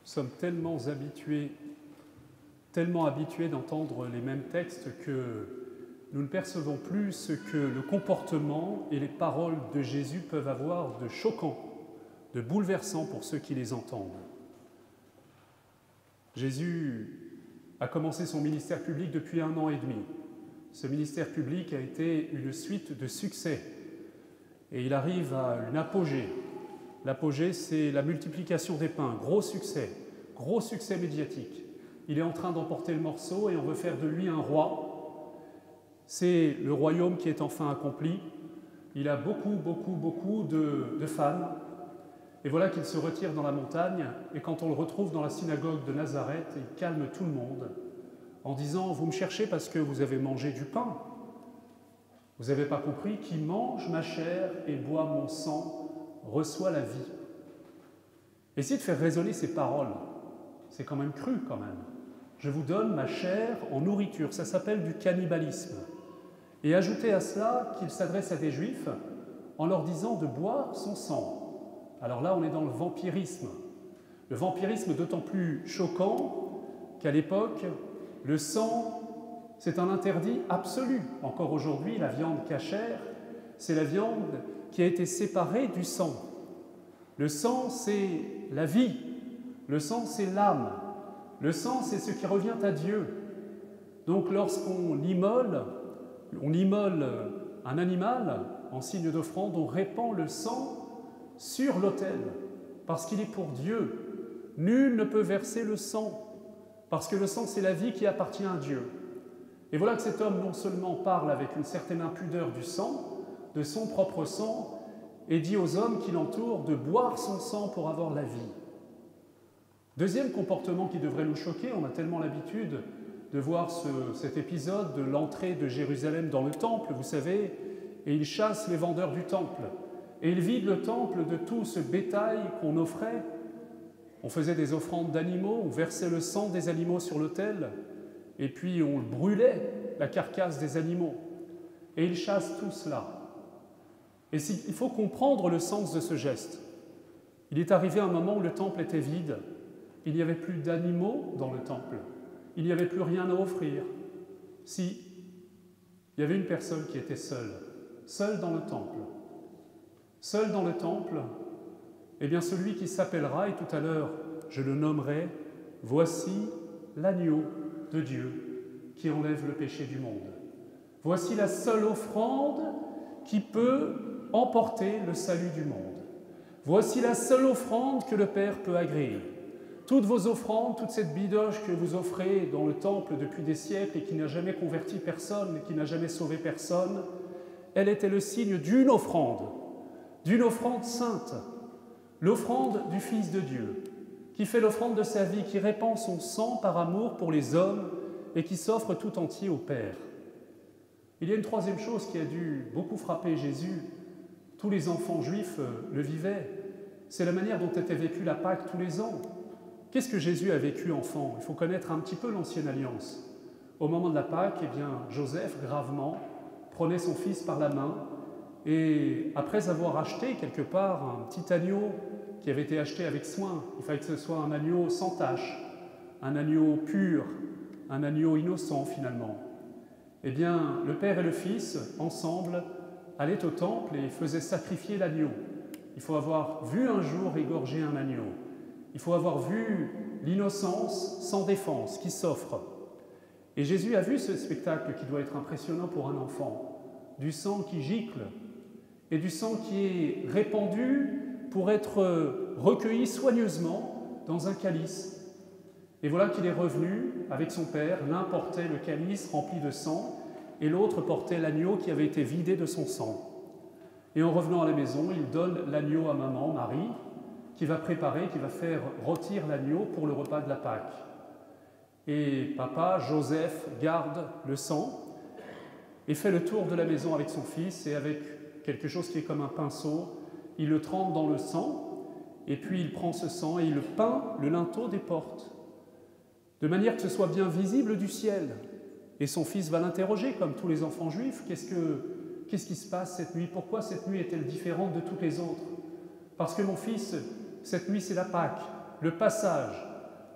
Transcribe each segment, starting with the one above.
sommes tellement habitués d'entendre les mêmes textes que nous ne percevons plus ce que le comportement et les paroles de Jésus peuvent avoir de choquant, de bouleversant pour ceux qui les entendent. Jésus a commencé son ministère public depuis 1 an et demi. Ce ministère public a été une suite de succès et il arrive à une apogée. L'apogée, c'est la multiplication des pains, gros succès médiatique. Il est en train d'emporter le morceau et on veut faire de lui un roi. C'est le royaume qui est enfin accompli. Il a beaucoup de fans. Et voilà qu'il se retire dans la montagne, et quand on le retrouve dans la synagogue de Nazareth, il calme tout le monde en disant « Vous me cherchez parce que vous avez mangé du pain. Vous n'avez pas compris, qui mange ma chair et boit mon sang reçoit la vie. » Essayez de faire résonner ces paroles. C'est quand même cru, quand même. Je vous donne ma chair en nourriture. Ça s'appelle du cannibalisme. Et ajoutez à cela qu'il s'adresse à des Juifs en leur disant de boire son sang. Alors là, on est dans le vampirisme. Le vampirisme d'autant plus choquant qu'à l'époque, le sang, c'est un interdit absolu. Encore aujourd'hui, la viande cachère, c'est la viande qui a été séparée du sang. Le sang, c'est la vie. Le sang, c'est l'âme. Le sang, c'est ce qui revient à Dieu. Donc lorsqu'on immole un animal en signe d'offrande, on répand le sang sur l'autel, parce qu'il est pour Dieu. Nul ne peut verser le sang, parce que le sang, c'est la vie qui appartient à Dieu. Et voilà que cet homme non seulement parle avec une certaine impudeur du sang, de son propre sang, et dit aux hommes qui l'entourent de boire son sang pour avoir la vie. Deuxième comportement qui devrait nous choquer, on a tellement l'habitude de voir cet épisode de l'entrée de Jérusalem dans le temple, vous savez, et il chasse les vendeurs du temple. Et il vide le temple de tout ce bétail qu'on offrait. On faisait des offrandes d'animaux, on versait le sang des animaux sur l'autel, et puis on brûlait la carcasse des animaux. Et il chasse tout cela. Et il faut comprendre le sens de ce geste. Il est arrivé un moment où le temple était vide. Il n'y avait plus d'animaux dans le temple. Il n'y avait plus rien à offrir. Si, il y avait une personne qui était seule dans le temple. Seul dans le temple, eh bien celui qui s'appellera, et tout à l'heure je le nommerai, voici l'agneau de Dieu qui enlève le péché du monde. Voici la seule offrande qui peut emporter le salut du monde. Voici la seule offrande que le Père peut agréer. Toutes vos offrandes, toute cette bidoche que vous offrez dans le temple depuis des siècles et qui n'a jamais converti personne, qui n'a jamais sauvé personne, elle était le signe d'une offrande sainte, l'offrande du Fils de Dieu, qui fait l'offrande de sa vie, qui répand son sang par amour pour les hommes et qui s'offre tout entier au Père. Il y a une troisième chose qui a dû beaucoup frapper Jésus, tous les enfants juifs le vivaient, c'est la manière dont était vécue la Pâque tous les ans. Qu'est-ce que Jésus a vécu enfant? Il faut connaître un petit peu l'Ancienne Alliance. Au moment de la Pâque, eh bien, Joseph, gravement, prenait son fils par la main et après avoir acheté quelque part un petit agneau qui avait été acheté avec soin, il fallait que ce soit un agneau sans tache, un agneau pur, un agneau innocent finalement. Eh bien, le Père et le Fils, ensemble, allaient au temple et faisaient sacrifier l'agneau. Il faut avoir vu un jour égorger un agneau. Il faut avoir vu l'innocence sans défense qui s'offre. Et Jésus a vu ce spectacle qui doit être impressionnant pour un enfant, du sang qui gicle et du sang qui est répandu pour être recueilli soigneusement dans un calice. Et voilà qu'il est revenu avec son père, l'un portait le calice rempli de sang et l'autre portait l'agneau qui avait été vidé de son sang. Et en revenant à la maison, il donne l'agneau à maman, Marie, qui va préparer, qui va faire rôtir l'agneau pour le repas de la Pâque. Et papa, Joseph, garde le sang et fait le tour de la maison avec son fils et avec quelque chose qui est comme un pinceau, il le trempe dans le sang et puis il prend ce sang et il peint le linteau des portes de manière que ce soit bien visible du ciel. Et son fils va l'interroger comme tous les enfants juifs, qu'est-ce qui se passe cette nuit? Pourquoi cette nuit est-elle différente de toutes les autres? Parce que mon fils, cette nuit c'est la Pâque, le passage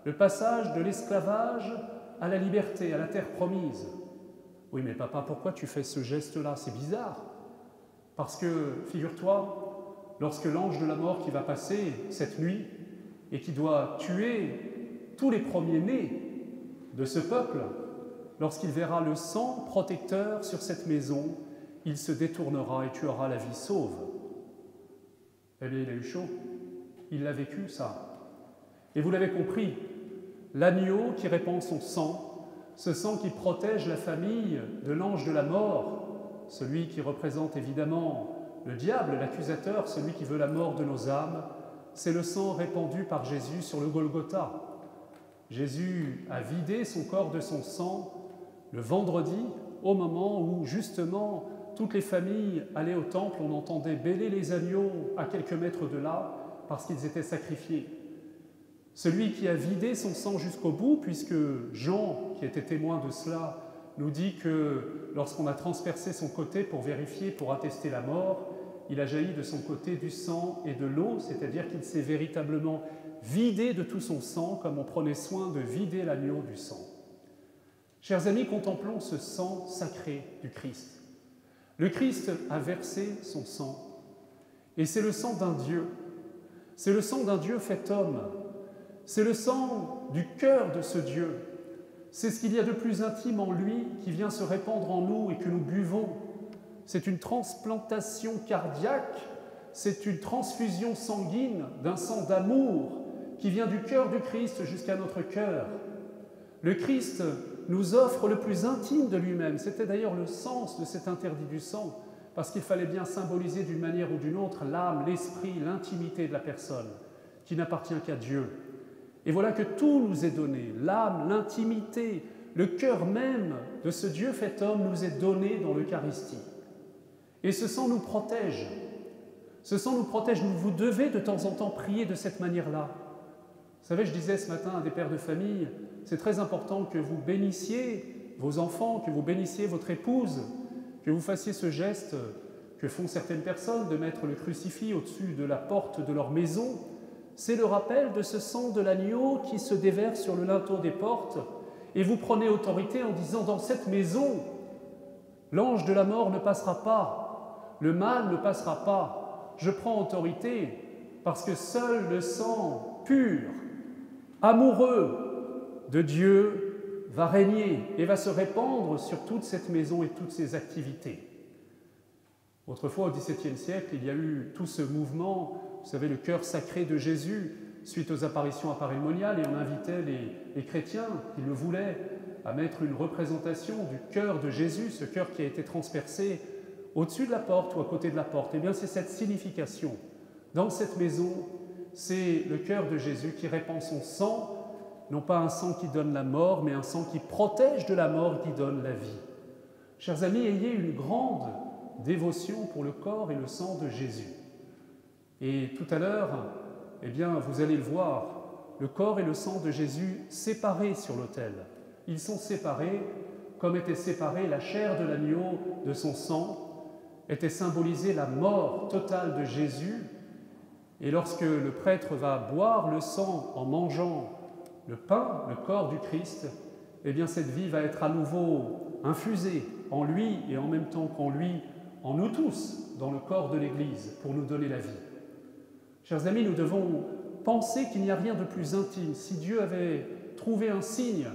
le passage de l'esclavage à la liberté, à la terre promise. Oui, mais papa, pourquoi tu fais ce geste-là? C'est bizarre. Parce que, figure-toi, lorsque l'ange de la mort qui va passer cette nuit et qui doit tuer tous les premiers-nés de ce peuple, lorsqu'il verra le sang protecteur sur cette maison, il se détournera et tu auras la vie sauve. Eh bien, il a eu chaud. Il l'a vécu, ça. Et vous l'avez compris, l'agneau qui répand son sang, ce sang qui protège la famille de l'ange de la mort, celui qui représente évidemment le diable, l'accusateur, celui qui veut la mort de nos âmes, c'est le sang répandu par Jésus sur le Golgotha. Jésus a vidé son corps de son sang le vendredi, au moment où justement toutes les familles allaient au temple, on entendait bêler les agneaux à quelques mètres de là, parce qu'ils étaient sacrifiés. Celui qui a vidé son sang jusqu'au bout, puisque Jean, qui était témoin de cela, nous dit que lorsqu'on a transpercé son côté pour vérifier, pour attester la mort, il a jailli de son côté du sang et de l'eau, c'est-à-dire qu'il s'est véritablement vidé de tout son sang, comme on prenait soin de vider l'agneau du sang. Chers amis, contemplons ce sang sacré du Christ. Le Christ a versé son sang, et c'est le sang d'un Dieu. C'est le sang d'un Dieu fait homme. C'est le sang du cœur de ce Dieu. C'est ce qu'il y a de plus intime en lui qui vient se répandre en nous et que nous buvons. C'est une transplantation cardiaque, c'est une transfusion sanguine d'un sang d'amour qui vient du cœur du Christ jusqu'à notre cœur. Le Christ nous offre le plus intime de lui-même. C'était d'ailleurs le sens de cet interdit du sang, parce qu'il fallait bien symboliser d'une manière ou d'une autre l'âme, l'esprit, l'intimité de la personne, qui n'appartient qu'à Dieu. Et voilà que tout nous est donné, l'âme, l'intimité, le cœur même de ce Dieu fait homme nous est donné dans l'Eucharistie. Et ce sang nous protège. Ce sang nous protège. Vous devez de temps en temps prier de cette manière-là. Vous savez, je disais ce matin à des pères de famille, c'est très important que vous bénissiez vos enfants, que vous bénissiez votre épouse, que vous fassiez ce geste que font certaines personnes de mettre le crucifix au-dessus de la porte de leur maison. C'est le rappel de ce sang de l'agneau qui se déverse sur le linteau des portes et vous prenez autorité en disant « Dans cette maison, l'ange de la mort ne passera pas, le mal ne passera pas. Je prends autorité parce que seul le sang pur, amoureux de Dieu va régner et va se répandre sur toute cette maison et toutes ses activités. » Autrefois, au XVIIe siècle, il y a eu tout ce mouvement, vous savez, le cœur sacré de Jésus, suite aux apparitions à Paris monial, et on invitait les chrétiens qui le voulaient à mettre une représentation du cœur de Jésus, ce cœur qui a été transpercé au-dessus de la porte ou à côté de la porte. Eh bien, c'est cette signification. Dans cette maison, c'est le cœur de Jésus qui répand son sang, non pas un sang qui donne la mort, mais un sang qui protège de la mort et qui donne la vie. Chers amis, ayez une grande dévotion pour le corps et le sang de Jésus. Et tout à l'heure, eh bien, vous allez le voir, le corps et le sang de Jésus séparés sur l'autel. Ils sont séparés comme était séparée la chair de l'agneau de son sang, était symbolisée la mort totale de Jésus. Et lorsque le prêtre va boire le sang en mangeant le pain, le corps du Christ, eh bien cette vie va être à nouveau infusée en lui et en même temps qu'en lui, en nous tous, dans le corps de l'Église, pour nous donner la vie. Chers amis, nous devons penser qu'il n'y a rien de plus intime. Si Dieu avait trouvé un signe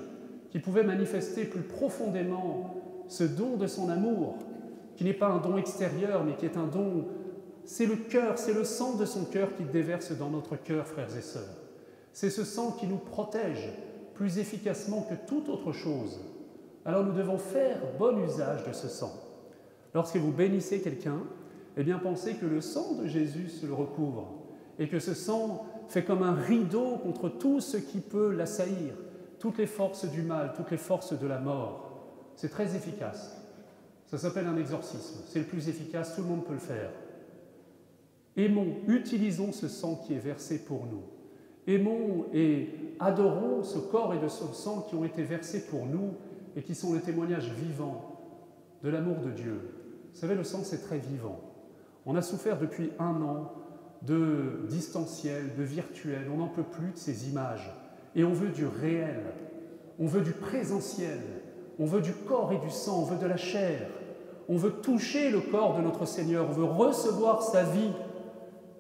qui pouvait manifester plus profondément ce don de son amour, qui n'est pas un don extérieur, mais qui est un don, c'est le cœur, c'est le sang de son cœur qui déverse dans notre cœur, frères et sœurs. C'est ce sang qui nous protège plus efficacement que toute autre chose. Alors nous devons faire bon usage de ce sang. Lorsque vous bénissez quelqu'un, eh bien pensez que le sang de Jésus se le recouvre et que ce sang fait comme un rideau contre tout ce qui peut l'assaillir, toutes les forces du mal, toutes les forces de la mort. C'est très efficace. Ça s'appelle un exorcisme. C'est le plus efficace, tout le monde peut le faire. Aimons, utilisons ce sang qui est versé pour nous. Aimons et adorons ce corps et de ce sang qui ont été versés pour nous et qui sont le témoignage vivant de l'amour de Dieu. Vous savez, le sang, c'est très vivant. On a souffert depuis 1 an de distanciel, de virtuel. On n'en peut plus de ces images. Et on veut du réel, on veut du présentiel, on veut du corps et du sang, on veut de la chair. On veut toucher le corps de notre Seigneur, on veut recevoir sa vie,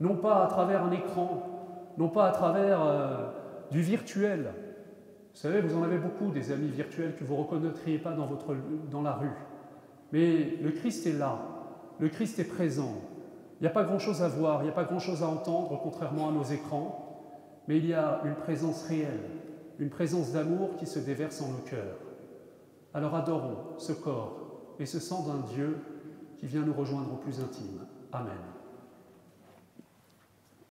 non pas à travers un écran, non pas à travers du virtuel. Vous savez, vous en avez beaucoup des amis virtuels que vous ne reconnaîtriez pas dans la rue. Mais le Christ est là, le Christ est présent. Il n'y a pas grand-chose à voir, il n'y a pas grand-chose à entendre, contrairement à nos écrans, mais il y a une présence réelle, une présence d'amour qui se déverse en nos cœurs. Alors adorons ce corps et ce sang d'un Dieu qui vient nous rejoindre au plus intime. Amen.